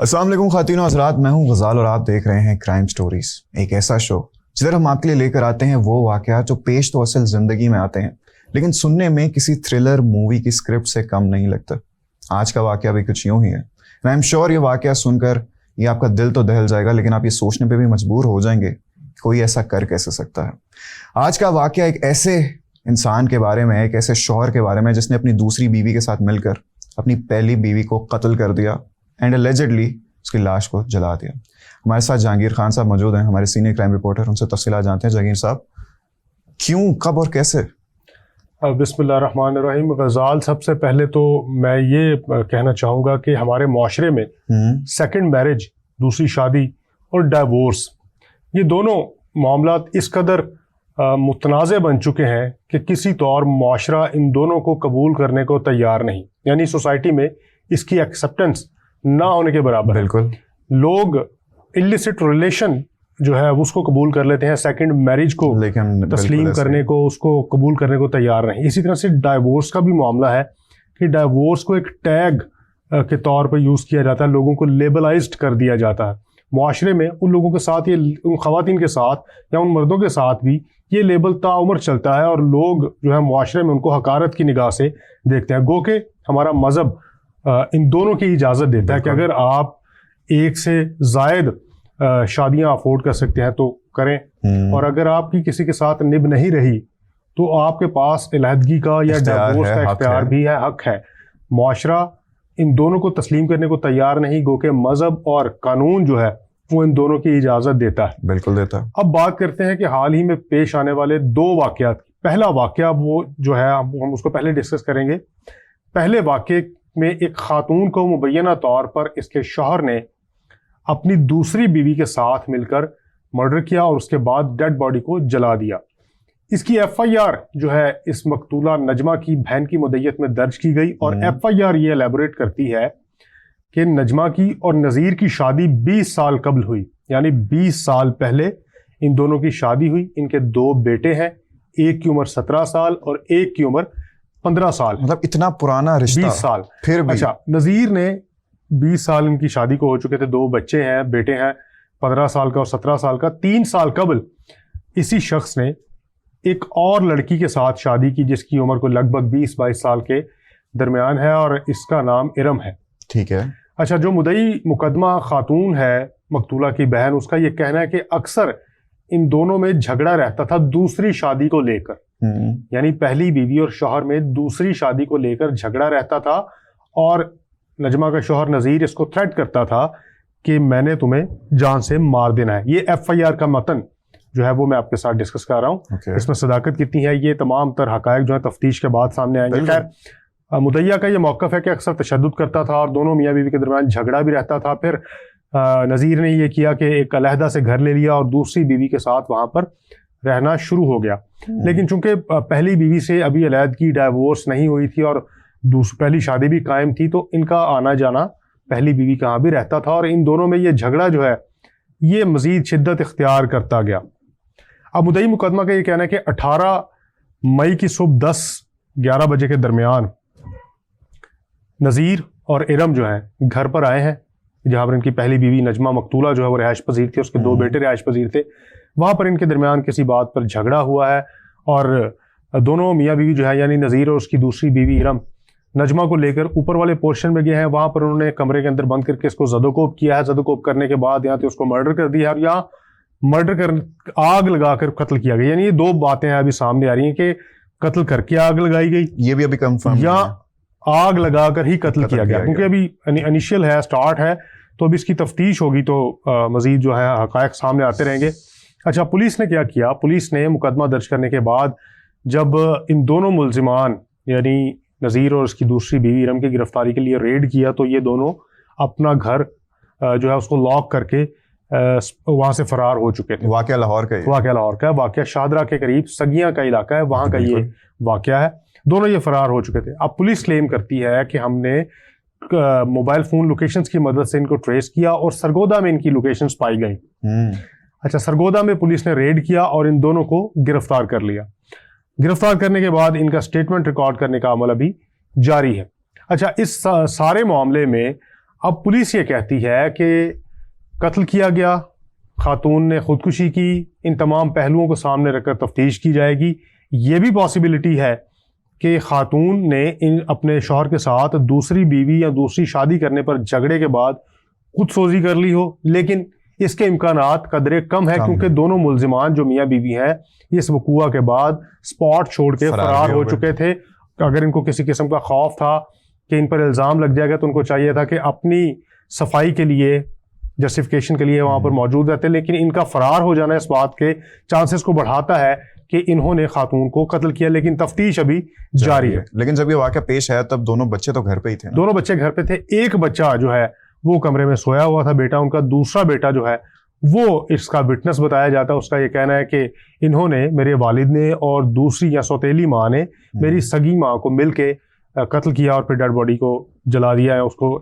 अस्सलाम वालेकुम ख़ातीन और हज़रात, मैं हूं गज़ाल और आप देख रहे हैं क्राइम स्टोरीज, एक ऐसा शो जिधर हम आपके लिए लेकर आते हैं वो वाक़यात जो पेश तो असल ज़िंदगी में आते हैं लेकिन सुनने में किसी थ्रिलर मूवी की स्क्रिप्ट से कम नहीं लगता। आज का वाक़या भी कुछ यूं ही है। आई एम श्योर ये वाक़या सुनकर ये आपका दिल तो दहल जाएगा लेकिन आप ये सोचने पर भी मजबूर हो जाएंगे कोई ऐसा कर कैसे सकता है। आज का वाक़या एक ऐसे इंसान के बारे में, एक ऐसे शौहर के बारे में जिसने अपनी दूसरी बीवी के साथ मिलकर अपनी पहली बीवी को कत्ल कर दिया एंड एलिजिडली उसकी लाश को जला दिया। हमारे साथ जहांगीर खान साहब मौजूद हैं, हमारे सीनियर क्राइम रिपोर्टर, उनसे तफसीलात जानते हैं। जहांगीर साहब, क्यों, कब और कैसे? बिस्मिल्लाहिर्रहमानिर्रहीम। गज़ाल, सबसे पहले तो मैं ये कहना चाहूँगा कि हमारे माशरे में सेकंड मैरिज, दूसरी शादी और डाइवोर्स, ये दोनों मामलात इस कदर मुतनाज़ बन चुके हैं कि किसी तौर माशरा इन दोनों को कबूल करने को तैयार नहीं, यानी सोसाइटी में इसकी एक्सेप्टेंस ना होने के बराबर। बिल्कुल, लोग इलिसिट रिलेशन जो है उसको कबूल कर लेते हैं, सेकंड मैरिज को लेकिन तस्लीम करने को, उसको कबूल करने को तैयार नहीं। इसी तरह से डाइवोर्स का भी मामला है कि डाइवोर्स को एक टैग के तौर पर यूज़ किया जाता है, लोगों को लेबलाइज्ड कर दिया जाता है। मुआशरे में उन लोगों के साथ, ये उन ख़वातीन के साथ या उन मर्दों के साथ भी ये लेबल ताउम्र चलता है और लोग जो है मुआशरे में उनको हकारत की निगाह से देखते हैं। गो के हमारा मज़हब इन दोनों की इजाज़त देता है कि अगर आप एक से ज़ायद शादियां अफोर्ड कर सकते हैं तो करें, और अगर आपकी किसी के साथ निभ नहीं रही तो आपके पास अलहदगी का या डिवोर्स का इख्तियार भी है, हक है। मुआशरा इन दोनों को तस्लीम करने को तैयार नहीं, गो के मज़हब और कानून जो है वो इन दोनों की इजाज़त देता है। बिल्कुल देता है। अब बात करते हैं कि हाल ही में पेश आने वाले दो वाक़यात की। पहला वाक़या वो जो है हम उसको पहले डिस्कस करेंगे। पहले वाक़े में एक खातून को मुबैना तौर पर इसके शौहर ने अपनी दूसरी बीवी के साथ मिलकर मर्डर किया और उसके बाद डेड बॉडी को जला दिया। इसकी FIR जो है इस मकतूला नजमा की बहन की मुद्दत में दर्ज की गई और FIR ये एलेबोरेट करती है कि नजमा की और नज़ीर की शादी 20 साल कबल हुई, यानी 20 साल पहले इन दोनों की शादी हुई। इनके दो बेटे हैं, एक की उम्र 17 साल और एक की उम्र 15 साल। मतलब इतना पुराना रिश्ता, 20 साल फिर भी। अच्छा, नज़ीर ने 20 साल इनकी शादी को हो चुके थे, दो बच्चे हैं, बेटे हैं 15 साल का और 17 साल का। 3 साल कबल इसी शख्स ने एक और लड़की के साथ शादी की जिसकी उम्र को लगभग 20-22 साल के दरमियान है और इसका नाम इरम है। ठीक है। अच्छा, जो मुद्दई मुकदमा खातून है मकतूला की बहन, उसका ये कहना है कि अक्सर इन दोनों में झगड़ा रहता था दूसरी शादी को लेकर, यानी पहली बीवी और शौहर में दूसरी शादी को लेकर झगड़ा रहता था और नजमा का शौहर नज़ीर इसको थ्रेट करता था कि मैंने तुम्हें जान से मार देना है। ये FIR का मतन जो है वो मैं आपके साथ डिस्कस कर रहा हूँ। इसमें सदाकत कितनी है ये तमाम तर हकायक जो है तफ्तीश के बाद सामने आएंगे। खैर, मुद्दइया का ये मौक़िफ़ है कि अक्सर तशद्दुद करता था और दोनों मियाँ बीवी के दरमियान झगड़ा भी रहता था। फिर नज़ीर ने ये किया कि एक अलहदा से घर ले लिया और दूसरी बीवी के साथ वहाँ पर रहना शुरू हो गया। लेकिन चूंकि पहली बीवी से अभी अलहदगी, डाइवोर्स नहीं हुई थी और पहली शादी भी कायम थी, तो इनका आना जाना पहली बीवी का यहाँ भी रहता था और इन दोनों में ये झगड़ा जो है ये मज़ीद शिद्दत इख्तियार करता गया। अब मुद्दई मुकदमा का ये कहना है कि 18 मई की सुबह 10-11 बजे के दरमियान नज़ीर और इरम जो है घर पर आए हैं जहाँ पर इनकी पहली बीवी नजमा मकतूला जो है वो रिहाइश पजीर थी, उसके दो बेटे रिहाइश पजीर थे। वहाँ पर इनके दरमियान किसी बात पर झगड़ा हुआ है और दोनों मियाँ बीवी जो है यानी नज़ीर और उसकी दूसरी बीवी इरम नजमा को लेकर ऊपर वाले पोर्शन में गए हैं। वहाँ पर उन्होंने कमरे के अंदर बंद करके इसको ज़दोकोप किया है। ज़दोकोप करने के बाद यहाँ तो उसको मर्डर कर दिया और यहाँ मर्डर कर आग लगाकर कत्ल किया गया। यानी ये दो बातें हैं अभी सामने आ रही हैं कि कत्ल करके आग लगाई गई, ये भी अभी कंफर्म, या आग लगाकर ही कत्ल किया गया, क्योंकि अभी इनिशियल है, स्टार्ट है, तो अभी इसकी तफ्तीश होगी तो मजीद जो है हकायक सामने आते रहेंगे। अच्छा, पुलिस ने क्या किया? पुलिस ने मुकदमा दर्ज करने के बाद जब इन दोनों मुलजिमान यानी नज़ीर और उसकी दूसरी बीवी इरम की गिरफ्तारी के लिए रेड किया तो ये दोनों अपना घर जो है उसको लॉक करके वहाँ से फरार हो चुके थे। वाक़या लाहौर का है। वाक़या लाहौर का है। वाक़या शाहदरा के करीब सगिया का इलाका है, वहाँ का ये वाक़या है। दोनों ये फरार हो चुके थे। अब पुलिस क्लेम करती है कि हमने मोबाइल फ़ोन लोकेशंस की मदद से इनको ट्रेस किया और सरगोदा में इनकी लोकेशंस पाई गई। अच्छा, सरगोदा में पुलिस ने रेड किया और इन दोनों को गिरफ्तार कर लिया। गिरफ्तार करने के बाद इनका स्टेटमेंट रिकॉर्ड करने का अमल अभी जारी है। अच्छा, इस सारे मामले में اب پولیس یہ کہتی ہے کہ قتل کیا گیا، خاتون نے خودکشی کی، ان تمام پہلوؤں کو سامنے رکھ کر تفتیش کی جائے گی۔ یہ بھی پاسبلٹی ہے کہ خاتون نے اپنے شوہر کے ساتھ دوسری بیوی یا دوسری شادی کرنے پر جھگڑے کے بعد خود سوزی کر لی ہو، لیکن اس کے امکانات قدرے کم ہے کیونکہ دونوں ملزمان جو میاں بیوی ہیں اس وقوع کے بعد اسپاٹ چھوڑ کے فرار ہو چکے تھے۔ اگر ان کو کسی قسم کا خوف تھا کہ ان پر الزام لگ جائے گا تو ان کو چاہیے تھا کہ اپنی صفائی کے لیے، جسٹیفیکیشن کے لیے وہاں پر موجود رہتے، لیکن ان کا فرار ہو جانا اس بات کے چانسز کو بڑھاتا ہے کہ انہوں نے خاتون کو قتل کیا، لیکن تفتیش ابھی جاری ہے۔ لیکن جب یہ واقعہ پیش آیا تب دونوں بچے تو گھر پہ ہی تھے، دونوں بچے گھر پہ تھے، ایک بچہ جو ہے وہ کمرے میں سویا ہوا تھا بیٹا ان کا، دوسرا بیٹا جو ہے وہ اس کا وٹنس بتایا جاتا ہے۔ اس کا یہ کہنا ہے کہ انہوں نے، میرے والد نے اور دوسری یا سوتیلی ماں نے میری سگی ماں کو مل کے قتل کیا اور پھر ڈیڈ باڈی کو جلا دیا ہے، اس کو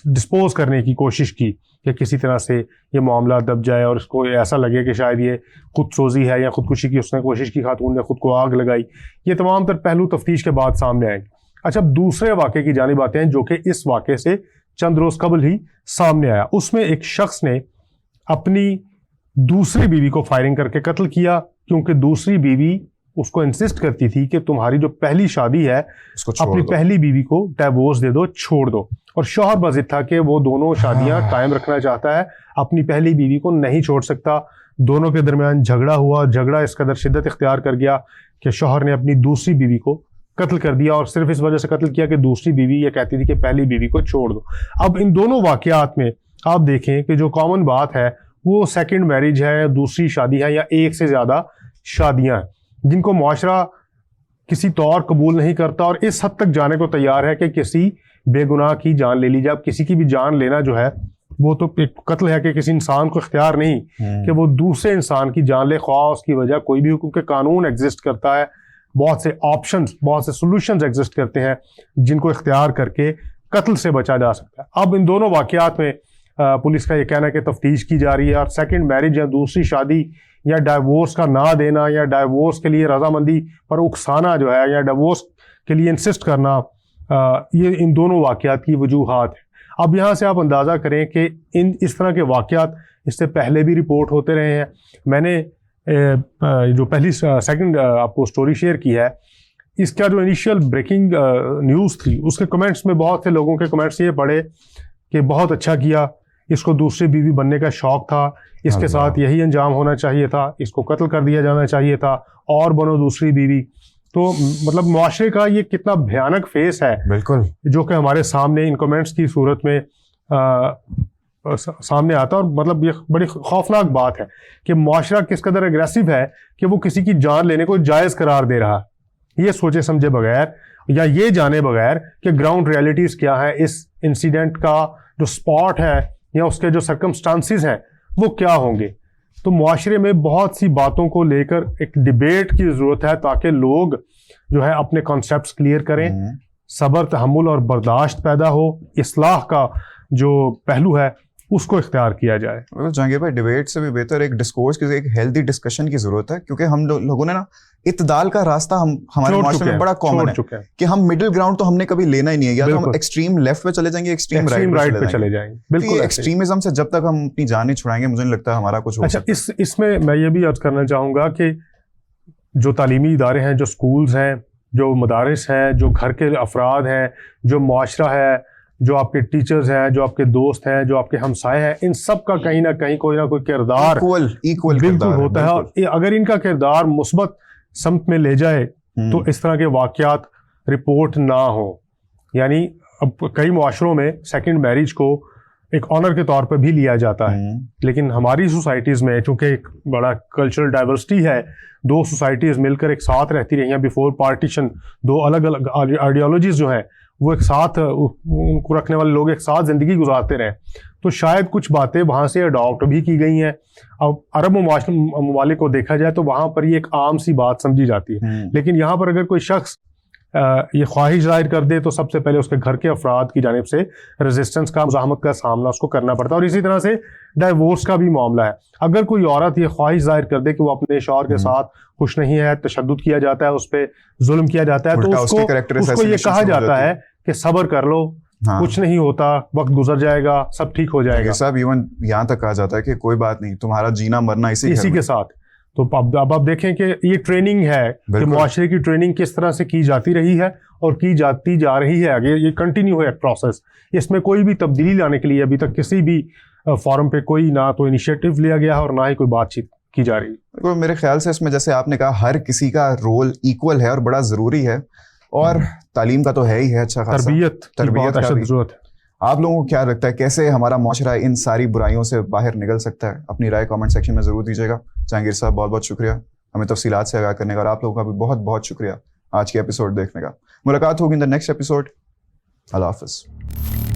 ڈسپوز کرنے کی کوشش کی کہ کسی طرح سے یہ معاملہ دب جائے اور اس کو ایسا لگے کہ شاید یہ خود سوزی ہے یا خودکشی کی اس نے کوشش کی، خاتون نے خود کو آگ لگائی۔ یہ تمام تر پہلو تفتیش کے بعد سامنے آئیں گے۔ اچھا، اب دوسرے واقعے کی جانب آتے ہیں جو کہ اس واقعے سے چند روز قبل ہی سامنے آیا۔ اس میں ایک شخص نے اپنی دوسری بیوی کو فائرنگ کر کے قتل کیا کیونکہ دوسری بیوی اس کو انسسٹ کرتی تھی کہ تمہاری جو پہلی شادی ہے اپنی پہلی بیوی کو ڈیورس دے دو، چھوڑ دو، اور شوہر بضد تھا کہ وہ دونوں شادیاں قائم رکھنا چاہتا ہے، اپنی پہلی بیوی کو نہیں چھوڑ سکتا۔ دونوں کے درمیان جھگڑا ہوا، جھگڑا اس قدر شدت اختیار کر گیا کہ شوہر نے اپنی دوسری بیوی کو قتل کر دیا، اور صرف اس وجہ سے قتل کیا کہ دوسری بیوی یہ کہتی تھی کہ پہلی بیوی کو چھوڑ دو۔ اب ان دونوں واقعات میں آپ دیکھیں کہ جو کامن بات ہے وہ سیکنڈ میرج ہے، دوسری شادی ہے یا ایک سے زیادہ شادیاں ہیں جن کو معاشرہ کسی طور قبول نہیں کرتا اور اس حد تک جانے کو تیار ہے کہ کسی بے گناہ کی جان لے لی جائے۔ اب کسی کی بھی جان لینا جو ہے وہ تو ایک قتل ہے کہ کسی انسان کو اختیار نہیں کہ وہ دوسرے انسان کی جان لے، خواہ اس کی وجہ کوئی بھی ہو، کیونکہ قانون ایگزسٹ کرتا ہے، بہت سے آپشنز، بہت سے سولوشنز ایگزسٹ کرتے ہیں جن کو اختیار کر کے قتل سے بچا جا سکتا ہے۔ اب ان دونوں واقعات میں پولیس کا یہ کہنا ہے کہ تفتیش کی جا رہی ہے، اور سیکنڈ میرج یا دوسری شادی یا ڈائیورس کا نہ دینا یا ڈائیورس کے لیے رضامندی پر اکسانا جو ہے یا ڈائیورس کے لیے انسسٹ کرنا، یہ ان دونوں واقعات کی وجوہات ہیں۔ اب یہاں سے آپ اندازہ کریں کہ اس طرح کے واقعات اس سے پہلے بھی رپورٹ ہوتے رہے ہیں۔ میں نے جو پہلی سیکنڈ آپ کو سٹوری شیئر کی ہے، اس کا جو انیشیل بریکنگ نیوز تھی اس کے کمنٹس میں بہت سے لوگوں کے کمنٹس یہ پڑھے کہ بہت اچھا کیا، اس کو دوسری بیوی بننے کا شوق تھا، اس کے ساتھ یہی انجام ہونا چاہیے تھا، اس کو قتل کر دیا جانا چاہیے تھا، اور بنو دوسری بیوی۔ تو مطلب معاشرے کا یہ کتنا بھیانک فیس ہے بالکل جو کہ ہمارے سامنے ان کمنٹس کی صورت میں سامنے آتا ہے، اور مطلب یہ بڑی خوفناک بات ہے کہ معاشرہ کس قدر اگریسو ہے کہ وہ کسی کی جان لینے کو جائز قرار دے رہا ہے، یہ سوچے سمجھے بغیر یا یہ جانے بغیر کہ گراؤنڈ ریئلٹیز کیا ہے، اس انسیڈنٹ کا جو سپاٹ ہے یا اس کے جو سرکمسٹانسز ہیں وہ کیا ہوں گے۔ تو معاشرے میں بہت سی باتوں کو لے کر ایک ڈیبیٹ کی ضرورت ہے تاکہ لوگ جو ہے اپنے کانسیپٹس کلیئر کریں، صبر، تحمل اور برداشت پیدا ہو، اصلاح کا جو پہلو ہے اس کو اختیار کیا جائے۔ جہانگیر بھائی، ڈیبیٹ سے بھی بہتر ایک ڈسکورس کی، ایک ہیلدی ڈسکشن کی ضرورت ہے، کیونکہ ہم لوگوں نے نا اعتدال کا راستہ ہمارے معاشرے میں بڑا کامن ہے کہ ہم مڈل گراؤنڈ تو ہم نے کبھی لینا ہی نہیں ہے، یا تو ہم ایکسٹریم لیفٹ پہ چلے جائیں گے، ایکسٹریم رائٹ پہ چلے جائیں گے۔ بالکل، ایکسٹریمزم سے جب تک ہم اپنی جان نہیں چھڑائیں گے مجھے نہیں لگتا ہمارا کچھ ہو سکتا۔ اچھا، اس میں میں یہ بھی عرض کرنا چاہوں گا کہ جو تعلیمی ادارے ہیں، جو سکولز ہیں، جو مدارس ہیں، جو گھر کے افراد ہیں، جو معاشرہ ہے، جو آپ کے ٹیچرز ہیں، جو آپ کے دوست ہیں، جو آپ کے ہمسائے ہیں، ان سب کا کہیں نہ کہیں کوئی نہ کوئی کردار ایکول بالکل ہوتا ہے، اور اگر ان کا کردار مثبت سمت میں لے جائے تو اس طرح کے واقعات رپورٹ نہ ہوں۔ یعنی اب کئی معاشروں میں سیکنڈ میرج کو ایک آنر کے طور پہ بھی لیا جاتا ہے، لیکن ہماری سوسائٹیز میں چونکہ ایک بڑا کلچرل ڈائیورسٹی ہے، دو سوسائٹیز مل کر ایک ساتھ رہتی رہی ہیں بیفور پارٹیشن، دو الگ الگ آئیڈیالوجیز جو ہیں وہ ایک ساتھ، ان کو رکھنے والے لوگ ایک ساتھ زندگی گزارتے رہے، تو شاید کچھ باتیں وہاں سے اڈاپٹ بھی کی گئی ہیں۔ اب عرب ممالک کو دیکھا جائے تو وہاں پر یہ ایک عام سی بات سمجھی جاتی ہے، لیکن یہاں پر اگر کوئی شخص یہ خواہش ظاہر کر دے تو سب سے پہلے اس کے گھر کے افراد کی جانب سے ریزسٹنس کا، مزاحمت کا سامنا اس کو کرنا پڑتا ہے، اور اسی طرح سے ڈائیورس کا بھی معاملہ ہے۔ اگر کوئی عورت یہ خواہش ظاہر کر دے کہ وہ اپنے شوہر کے ساتھ خوش نہیں ہے، تشدد کیا جاتا ہے، اس پہ ظلم کیا جاتا ہے، تو اس کو یہ کہا جاتا ہے کہ صبر کر لو، हाँ। कुछ नहीं होता, वक्त गुजर जाएगा, सब ठीक हो जाएगा। साहब इवन यहाँ तक कहा जाता है कि कोई बात नहीं, तुम्हारा जीना मरना इसी के साथ। तो अब आप देखें कि ये ट्रेनिंग है कि मुआशरे की ट्रेनिंग किस तरह से की जाती रही है और की जाती जा रही है आगे, ये कंटिन्यू है प्रोसेस। इसमें कोई भी तब्दीली लाने के लिए अभी तक किसी भी फॉरम पे कोई ना तो इनिशिएटिव लिया गया है और ना ही कोई बातचीत की जा रही है। मेरे ख्याल से इसमें जैसे आपने कहा हर किसी का रोल इक्वल है और बड़ा ज़रूरी है, और तालीम का तो है ही है, अच्छा खासा तरबियत का भी जरूरत है। आप लोगों को क्या लगता है कैसे हमारा माशरा इन सारी बुराइयों से बाहर निकल सकता है? अपनी राय कमेंट सेक्शन में ज़रूर दीजिएगा। जहांगीर साहब बहुत बहुत शुक्रिया हमें तफसीलात से आगाह करने का, और आप लोगों का भी बहुत बहुत शुक्रिया आज के एपिसोड देखने का। मुलाकात होगी इन द नेक्स्ट एपिसोड। अल्लाह हाफ़िज़।